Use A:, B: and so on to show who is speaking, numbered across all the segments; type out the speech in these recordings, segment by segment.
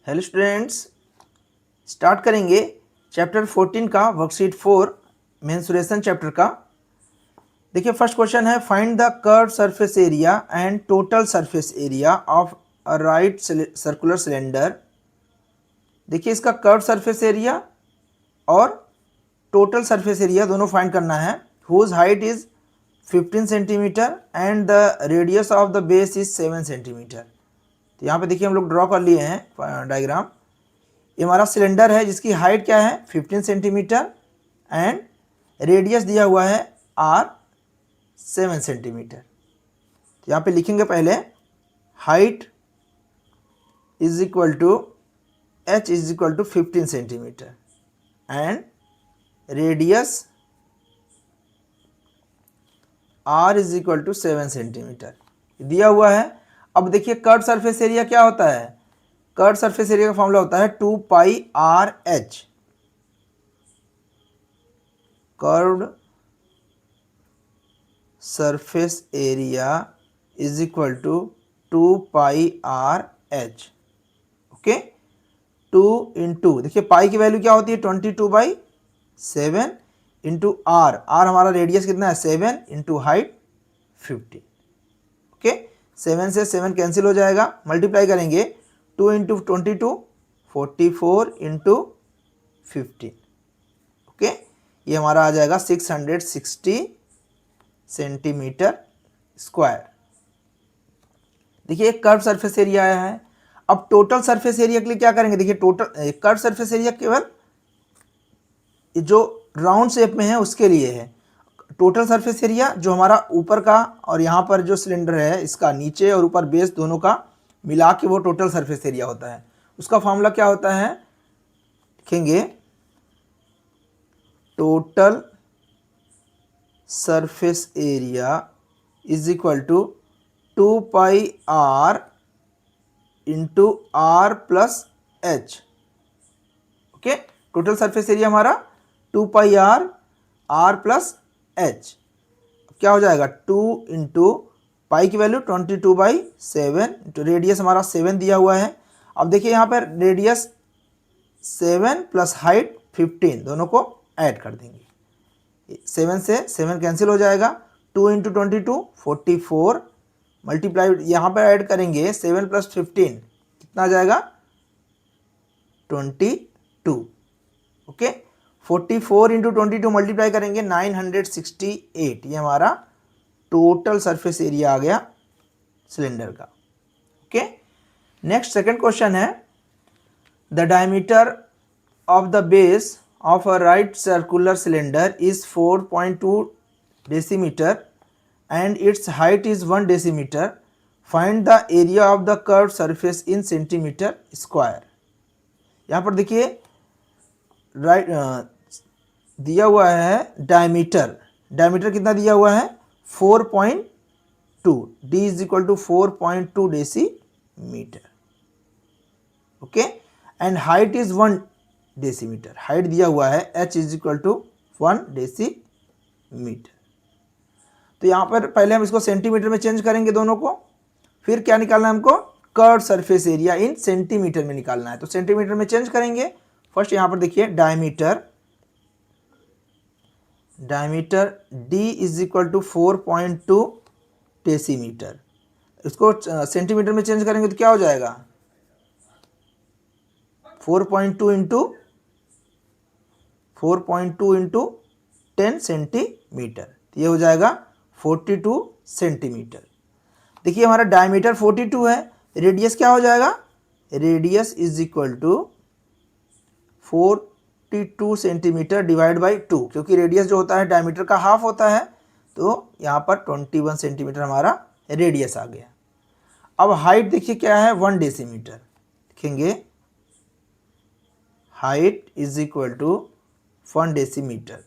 A: Hello students, start करेंगे chapter 14 का worksheet 4 mensuration chapter का। देखिए फर्स्ट क्वेश्चन है, find the curve surface area and total surface area of a right circular cylinder. देखिए इसका curve surface area और total surface area दोनों find करना है। Whose height is 15 centimetre and the radius of the base is 7 centimetre. तो यहाँ पे देखिए हम लोग ड्रॉ कर लिए हैं डायग्राम। ये हमारा सिलेंडर है जिसकी हाइट क्या है 15 सेंटीमीटर एंड रेडियस दिया हुआ है r 7 सेंटीमीटर। तो यहाँ पे लिखेंगे पहले height is equal to h is equal to 15 centimetre and radius r is equal to 7 centimetre दिया हुआ है। अब देखिए कर्व सरफेस एरिया क्या होता है। कर्व सरफेस एरिया का फॉर्मूला होता है 2 pi r h. Curved surface area is equal to 2 pi r h. Okay, 2 into देखिए पाई की वैल्यू क्या होती है 22/7 इंटू आर। आर हमारा रेडियस कितना है 7 इंटू हाइट 15। ओके, 7 से 7 कैंसिल हो जाएगा, मल्टीप्लाई करेंगे 2 इंटू 22 44 इंटू 15। ओके, ये हमारा आ जाएगा 660 सेंटीमीटर स्क्वायर। देखिए एक कर्व सरफेस एरिया आया है। अब टोटल सरफेस एरिया के लिए क्या करेंगे। देखिए टोटल कर्व सरफेस एरिया केवल जो राउंड शेप में है उसके लिए है। टोटल सरफेस एरिया जो हमारा ऊपर का और यहाँ पर जो सिलेंडर है इसका नीचे और ऊपर बेस दोनों का मिला के वो टोटल सरफेस एरिया होता है। उसका फॉर्मूला क्या होता है लिखेंगे, total surface area is equal to 2 pi r into r plus h. Okay, total surface area हमारा 2 पाई आर प्लस एच। क्या हो जाएगा 2 इंटू पाई की वैल्यू 22/7 इंटू रेडियस हमारा 7 दिया हुआ है। अब देखिए यहाँ पर रेडियस 7 प्लस हाइट 15 दोनों को ऐड कर देंगे। 7 से 7 कैंसिल हो जाएगा, 2 इंटू 22 44 मल्टीप्लाई यहाँ पर ऐड करेंगे 7 प्लस 15 कितना आ जाएगा 22। ओके, 44 इंटू 22 मल्टीप्लाई करेंगे 968। ये हमारा टोटल सरफेस एरिया आ गया सिलेंडर का। ओके, नेक्स्ट सेकंड क्वेश्चन है, the diameter of the base of a right circular cylinder is 4.2 decimetre and its height is 1 decimetre. Find the area of the curve surface in centimetre square. यहाँ पर देखिए right दिया हुआ है diameter. Diameter कितना दिया हुआ है 4.2, d is equal to 4.2 decimetre. Okay, and height is 1 decimetre. Height दिया हुआ है h is equal to 1 decimetre. तो यहाँ पर पहले हम इसको सेंटीमीटर में चेंज करेंगे दोनों को, फिर क्या निकालना है हमको curve surface area in centimetre में निकालना है। तो सेंटीमीटर में चेंज करेंगे। फर्स्ट यहाँ पर देखिए diameter d is equal to 4.2 decimetre. इसको सेंटीमीटर में चेंज करेंगे तो क्या हो जाएगा 4.2 इंटू 10 सेंटीमीटर, तो ये हो जाएगा 42 सेंटीमीटर। देखिए हमारा डायमीटर 42 है, रेडियस क्या हो जाएगा, radius is equal to 42 centimetre divide by 2, क्योंकि रेडियस जो होता है डायमीटर का हाफ होता है, तो यहाँ पर 21 सेंटीमीटर हमारा रेडियस आ गया। अब हाइट देखिए क्या है 1 डेसीमीटर। लिखेंगे height is equal to 1 decimetre.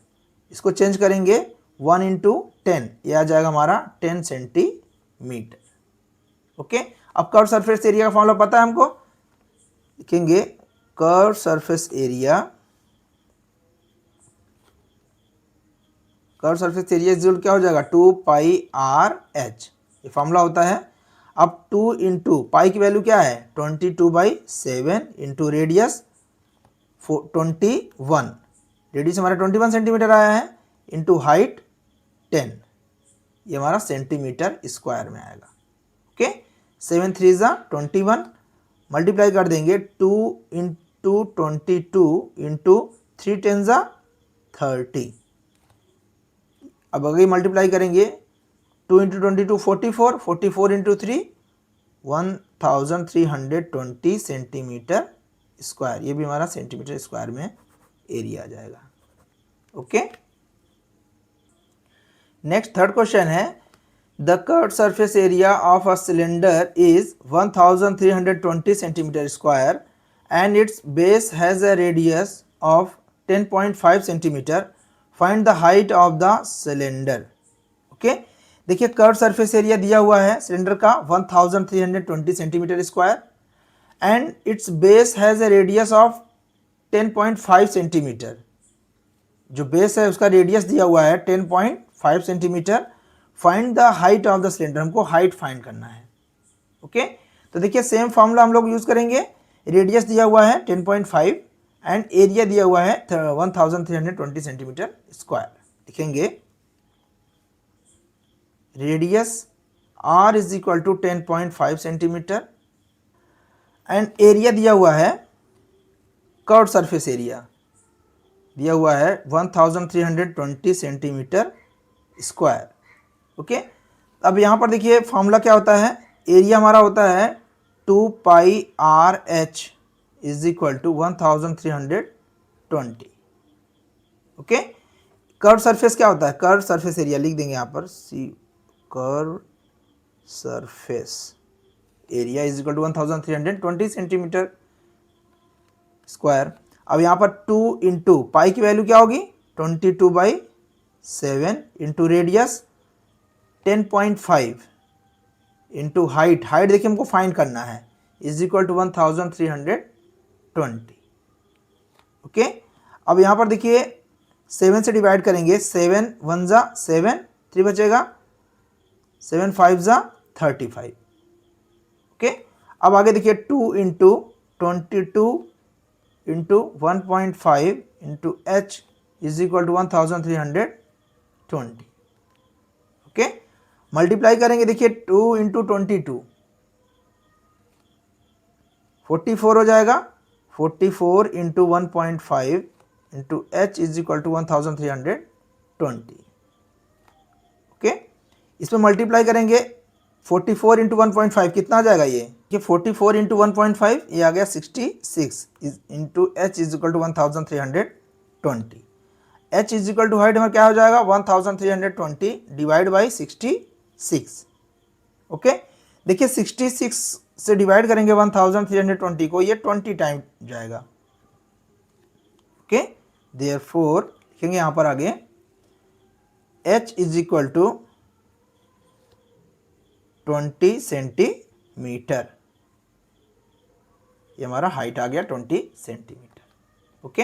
A: इसको चेंज करेंगे 1 इंटू 10, ये आ जाएगा हमारा 10 सेंटीमीटर। ओके, अब कर्व सरफेस एरिया का फॉर्मूला पता है हमको। लिखेंगे curve surface area, curve surface area equal क्या हो जाएगा 2 पाई आर एच, ये फॉर्मूला होता है। अब 2 इंटू पाई की वैल्यू क्या है 22/7 इंटू रेडियस 21, रेडियस हमारा 21 सेंटीमीटर आया है, इंटू हाइट 10, ये हमारा सेंटीमीटर स्क्वायर में आएगा। ओके, 7 3 21, मल्टीप्लाई कर देंगे 2 इंटू 22 इंटू 3 10 30। अब अगर मल्टीप्लाई करेंगे 2 इंटू 22 44, 44 इंटू 3 1320 सेंटीमीटर स्क्वायर, ये भी हमारा सेंटीमीटर स्क्वायर में एरिया आ जाएगा। ओके, नेक्स्ट थर्ड क्वेश्चन है the curved surface area of a cylinder is 1320 centimetre square and it's base has a radius of 10.5 centimetre, find the height of the cylinder. Okay, देखिए curved surface area दिया हुआ है cylinder का 1320 centimetre square and it's base has a radius of 10.5 centimetre, जो base है उसका radius दिया हुआ है 10.5 centimetre, find the height of the cylinder, हमको हाइट फाइंड करना है। ओके, तो देखिए सेम फॉर्मूला हम लोग यूज करेंगे, रेडियस दिया हुआ है 10.5 एंड एरिया दिया हुआ है 1320 सेंटीमीटर स्क्वायर। लिखेंगे radius r is equal to 10.5 centimetre and area दिया हुआ है, कर्व्ड सरफेस एरिया दिया हुआ है 1320 सेंटीमीटर स्क्वायर। ओके, अब यहाँ पर देखिए फॉर्मूला क्या होता है, एरिया हमारा होता है 2 pi r h is equal to 1320। Okay, curve surface क्या होता है, कर्व सरफेस एरिया लिख देंगे यहाँ पर C, curve surface area is equal to 1320 centimetre square. अब यहाँ पर 2 इंटू पाई की वैल्यू क्या होगी 22/7 into radius 10.5 into height, height देखिए हमको फाइंड करना है, इज इक्वल टू 1320। ओके, अब यहाँ पर देखिए 7 से डिवाइड करेंगे, 7 1 7, 3 बचेगा, 7 5 35। ओके, अब आगे देखिए 2 into 22 into 1.5 into h is equal to 1320। Okay, multiply करेंगे, देखिए 2 इंटू 22 44 हो जाएगा, 44 into 1.5 into h is equal to 1320। Okay, इसमें मल्टीप्लाई करेंगे 44 इंटू 1.5 कितना आ जाएगा, ये 44 इंटू 1.5 ये आ गया 66 into h is equal to 1320। H is equal to height में क्या हो जाएगा 1320 डिवाइड बाई 66। ओके, देखिए 66 से डिवाइड करेंगे 1320 को, ये 20 टाइम जाएगा। ओके, देयरफॉर लिखेंगे यहाँ पर आगे h is equal to 20 centimetre, ये हमारा हाइट आ गया 20 centimetre. Okay,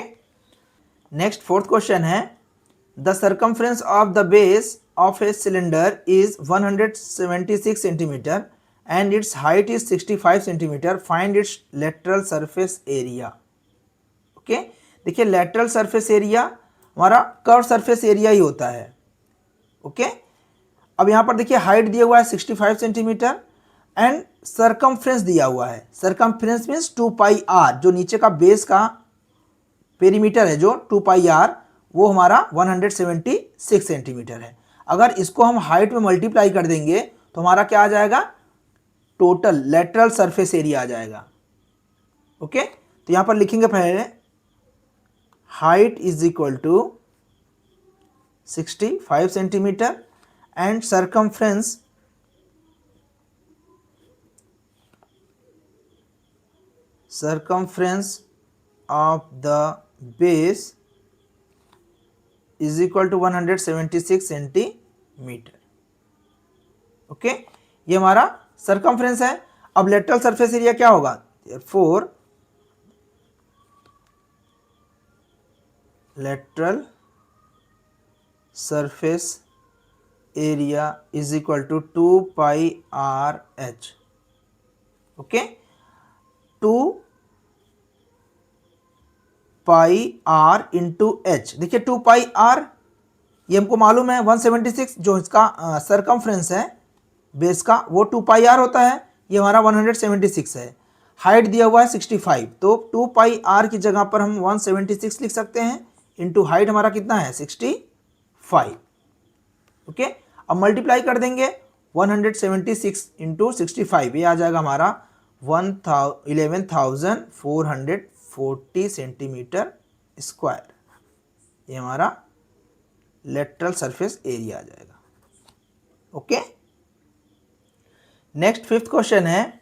A: next fourth question है the circumference of the base of a cylinder is 176 centimetre and its height is 65 centimetre, find its lateral surface area. Okay, देखिए lateral surface area हमारा curve surface area ही होता है। Okay, अब यहाँ पर देखिए हाइट दिया हुआ है 65 सेंटीमीटर एंड सरकमफ्रेंस दिया हुआ है, सरकमफ्रेंस मीन्स 2 पाई आर, जो नीचे का बेस का पेरीमीटर है जो 2 पाई आर वो हमारा 176 सेंटीमीटर है। अगर इसको हम हाइट में मल्टीप्लाई कर देंगे तो हमारा क्या आ जाएगा, टोटल लेटरल सरफेस एरिया आ जाएगा। ओके, तो यहाँ पर लिखेंगे पहले height is equal to 65 centimetre and circumference of the base is equal to 176 centimetre. Okay, ये हमारा सरकमफ्रेंस है। अब लेटरल सरफेस एरिया क्या होगा, therefore lateral surface area is equal to 2 pi r h. Okay, 2 pi r into h. देखिए 2 pi are ये हमको मालूम है 176 जो इसका सरकमफ्रेंस है बेस का वो 2 पाई आर होता है, ये हमारा 176 है। हाइट दिया हुआ है 65, तो 2 पाई आर की जगह पर हम 176 लिख सकते हैं इंटू हाइट हमारा कितना है 65। ओके, अब मल्टीप्लाई कर देंगे 176 इंटू 65, ये आ जाएगा हमारा 11,440 सेंटीमीटर स्क्वायर। ये हमारा लेटरल सरफेस एरिया आ जाएगा। ओके, नेक्स्ट फिफ्थ क्वेश्चन है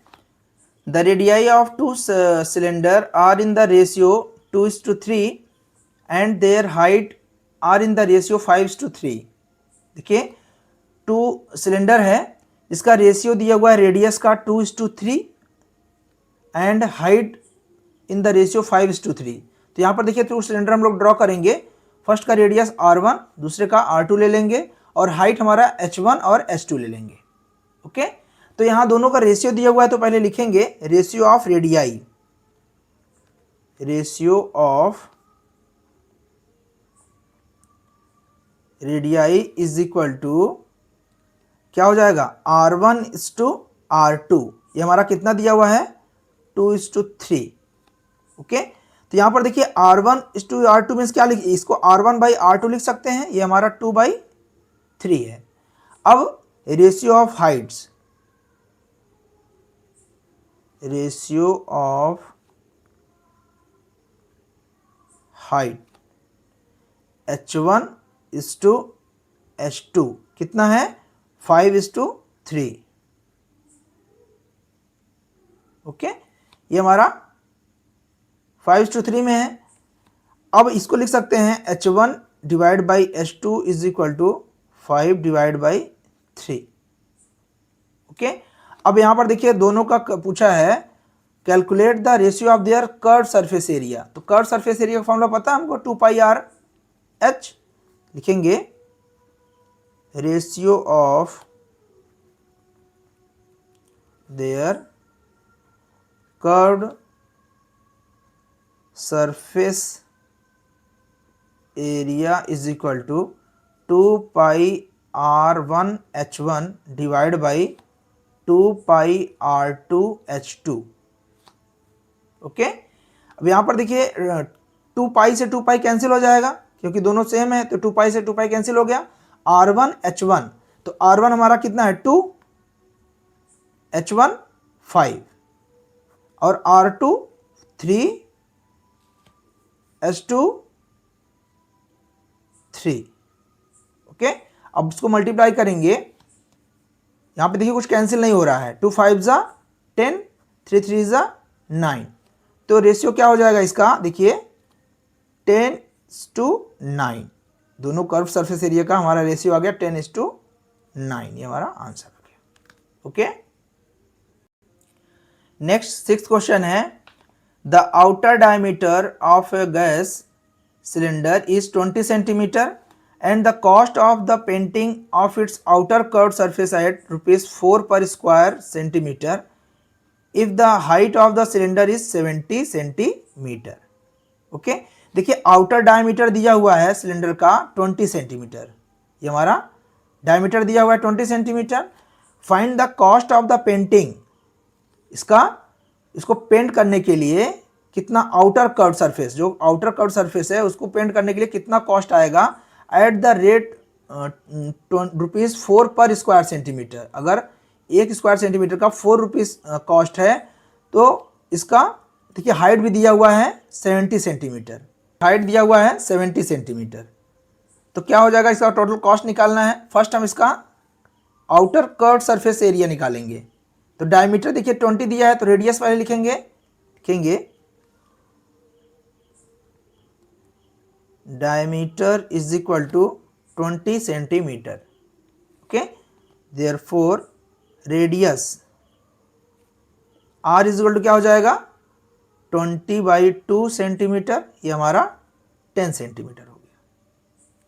A: the radii of two cylinder are in the ratio 2:3 and their height are in the ratio 5:3। देखिए 2 सिलेंडर है, इसका रेशियो दिया हुआ है रेडियस का 2:3 and height in the ratio 5:3। तो यहाँ पर देखिए 2 सिलेंडर हम लोग ड्रॉ करेंगे। फर्स्ट का रेडियस R1, दूसरे का R2 ले लेंगे और हाइट हमारा H1 और H2 ले लेंगे। ओके, तो यहाँ दोनों का रेशियो दिया हुआ है तो पहले लिखेंगे ratio of radii, ratio of radii is equal to क्या हो जाएगा R1:R2। ये हमारा कितना दिया हुआ है 2:3। ओके, तो यहाँ पर देखिए R1:R2 मीन्स क्या लिख, इसको R1/R2 लिख सकते हैं, ये हमारा 2/3 है। अब ratio of Heights, ratio of height H1:H2 कितना है 5:3। ओके, ये हमारा 5:3 में है। अब इसको लिख सकते हैं H1 divide by H2 is equal to 5/3। Okay, अब यहाँ पर देखिए दोनों का पूछा है calculate the ratio of their curve surface area. तो कर्व सरफेस एरिया का फॉर्मूला पता है हमको 2 पाई आर एच। लिखेंगे ratio of their curved surface area is equal to 2 pi R1 H1 divide by 2 pi R2 H2। Okay, अब यहाँ पर देखिए 2 पाई से 2 पाई कैंसिल हो जाएगा क्योंकि दोनों सेम है, तो 2 पाई से 2 पाई कैंसिल हो गया। R1 H1, तो R1 हमारा कितना है 2, H1 5 और R2 3, H2 3। ओके, अब इसको मल्टीप्लाई करेंगे, यहाँ पे देखिए कुछ कैंसिल नहीं हो रहा है, 2 5 जा 10, 3 3 जा 9, तो रेशियो क्या हो जाएगा इसका देखिए 10:9। दोनों कर्व सरफेस एरिया का हमारा रेशियो आ गया 10:9, ये हमारा आंसर आ गया। ओके, नेक्स्ट सिक्स्थ क्वेश्चन है the outer diameter of A gas cylinder is 20 centimetre and the cost of the painting of its outer curved surface at ₹4 per square centimeter if the height of the cylinder is 70 centimetre. Okay, देखिए outer diameter दिया हुआ है cylinder का 20 centimetre, ये हमारा diameter दिया हुआ है 20 centimetre. Find the cost of the painting, इसको पेंट करने के लिए कितना आउटर कर्व सरफेस, जो आउटर कर्व सरफेस है उसको पेंट करने के लिए कितना कॉस्ट आएगा एट द रेट ₹4 पर स्क्वायर सेंटीमीटर। अगर 1 स्क्वायर सेंटीमीटर का 4 रुपीज़ कॉस्ट है तो इसका देखिए हाइट भी दिया हुआ है 70 सेंटीमीटर, हाइट दिया हुआ है 70 सेंटीमीटर। तो क्या हो जाएगा, इसका टोटल कॉस्ट निकालना है। फर्स्ट हम इसका आउटर कर्व सरफेस एरिया निकालेंगे। तो डायमीटर देखिए 20 दिया है तो रेडियस पहले लिखेंगे diameter is equal to 20 centimetre. Okay, therefore radius r is equal to क्या हो जाएगा 20/2 सेंटीमीटर, ये हमारा 10 सेंटीमीटर हो गया।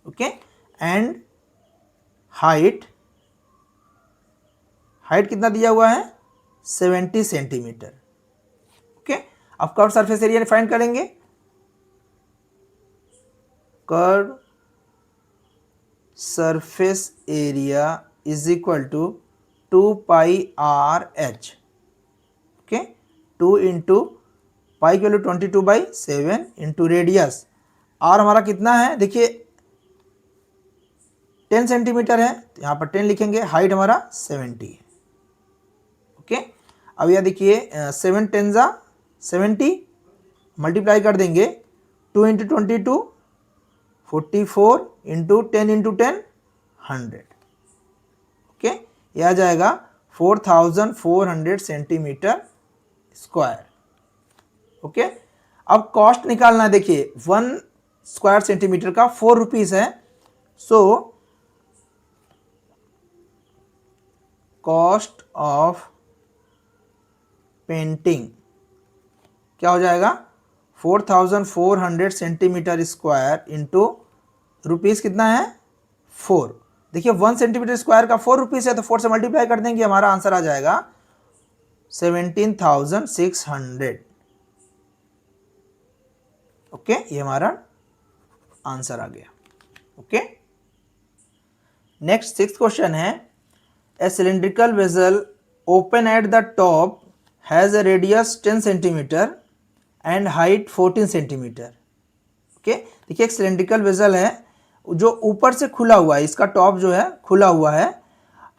A: ओके, एंड हाइट कितना दिया हुआ है 70 सेंटीमीटर। ओके, अब कर्व सरफेस एरिया फाइंड करेंगे। Curve surface area is equal to 2πr/h। Okay, 2 into pi की वैल्यू 22/7 इंटू रेडियस आर हमारा कितना है, देखिए 10 सेंटीमीटर है, तो यहाँ पर 10 लिखेंगे। हाइट हमारा 70 है। ओके, अब यह देखिए 7 10 जा 70, मल्टीप्लाई कर देंगे 2 इंटू 22 44 इंटू 10 इंटू 10 100। ओके, यह आ जाएगा 4400 सेंटीमीटर स्क्वायर। ओके, अब कॉस्ट निकालना है। देखिए 1 स्क्वायर सेंटीमीटर का 4 रुपीज है। सो कॉस्ट ऑफ पेंटिंग क्या हो जाएगा, 4400 सेंटीमीटर स्क्वायर इंटू रुपीज कितना है 4। देखिए 1 सेंटीमीटर स्क्वायर का 4 रुपीज है, तो 4 से मल्टीप्लाई कर देंगे, हमारा आंसर आ जाएगा 17,600। ओके, ये हमारा आंसर आ गया। ओके, नेक्स्ट 6th क्वेश्चन है, a cylindrical vessel open at the top has a radius 10 centimetre and height 14 centimetre. Okay, देखिए एक सिलिंड्रिकल वेसल है जो ऊपर से खुला हुआ है, इसका टॉप जो है खुला हुआ है,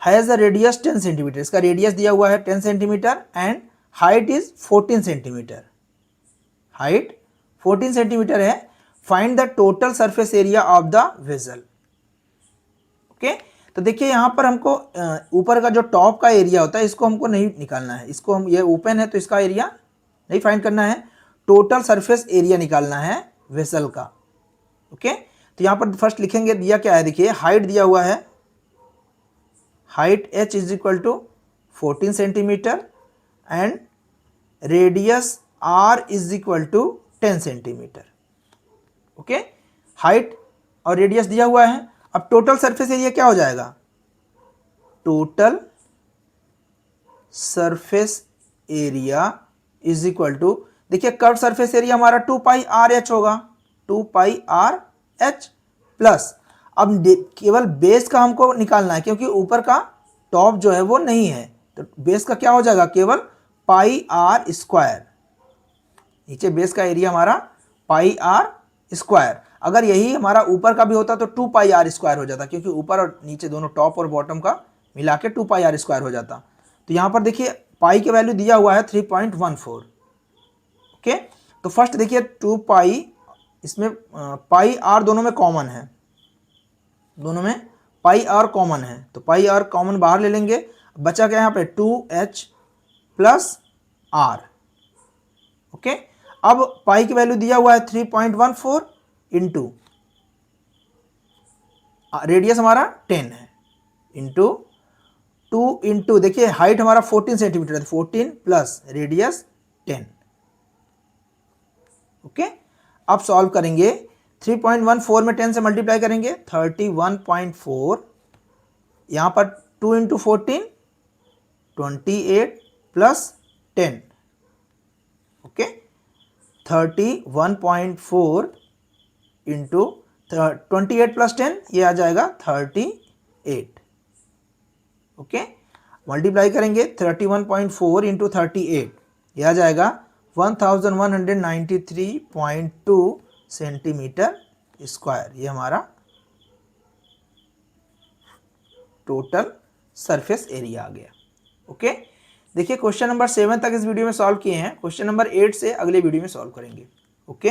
A: हैज अ रेडियस 10 सेंटीमीटर, इसका रेडियस दिया हुआ है 10 centimetre and height is 14 centimetre. Height 14 centimetre है। Find the total surface area of the vessel. Okay, तो देखिए यहाँ पर हमको ऊपर का जो टॉप का एरिया होता है इसको हमको नहीं निकालना है, इसको हम, ये ओपन है तो इसका एरिया नहीं फाइंड करना है, टोटल सरफेस एरिया निकालना है वेसल का। ओके, तो यहाँ पर फर्स्ट लिखेंगे, दिया क्या है, देखिए हाइट दिया हुआ है, height h is equal to 14 centimetre and radius r is equal to 10 centimetre. Okay, height और रेडियस दिया हुआ है। अब टोटल सरफेस एरिया क्या हो जाएगा, total surface area is equal to, देखिए कर्व सरफेस एरिया हमारा 2πr/h होगा, 2πr/h प्लस, अब केवल बेस का हमको निकालना है क्योंकि ऊपर का टॉप जो है वो नहीं है, तो बेस का क्या हो जाएगा, केवल πr²। नीचे बेस का एरिया हमारा πr²। अगर यही हमारा ऊपर का भी होता तो 2πr² हो जाता, क्योंकि ऊपर और नीचे दोनों टॉप और बॉटम का मिला के 2πr² हो जाता। तो यहाँ पर देखिए पाई की वैल्यू दिया हुआ है 3.14। ओके, तो फर्स्ट देखिए 2π, इसमें पाई आर दोनों में कॉमन है, दोनों में पाई आर कॉमन है, तो पाई आर कॉमन बाहर ले लेंगे, बचा क्या यहाँ पे 2h प्लस r। ओके, अब पाई की वैल्यू दिया हुआ है 3.14 इंटू रेडियस हमारा 10 है, इंटू 2 इंटू, देखिए हाइट हमारा 14 सेंटीमीटर है, 14 प्लस रेडियस 10। ओके, अब सॉल्व करेंगे, 3.14 में 10 से मल्टीप्लाई करेंगे 31.4, यहाँ पर 2 into 14 28 plus 10। Okay, 31.4 into 28 plus 10, ये आ जाएगा 38। ओके, मल्टीप्लाई करेंगे 31.4 इंटू 38, ये आ जाएगा 1193.2 सेंटीमीटर स्क्वायर। ये हमारा टोटल सरफेस एरिया आ गया। ओके, देखिए क्वेश्चन नंबर 7 तक इस वीडियो में सॉल्व किए हैं, क्वेश्चन नंबर 8 से अगले वीडियो में सॉल्व करेंगे। ओके।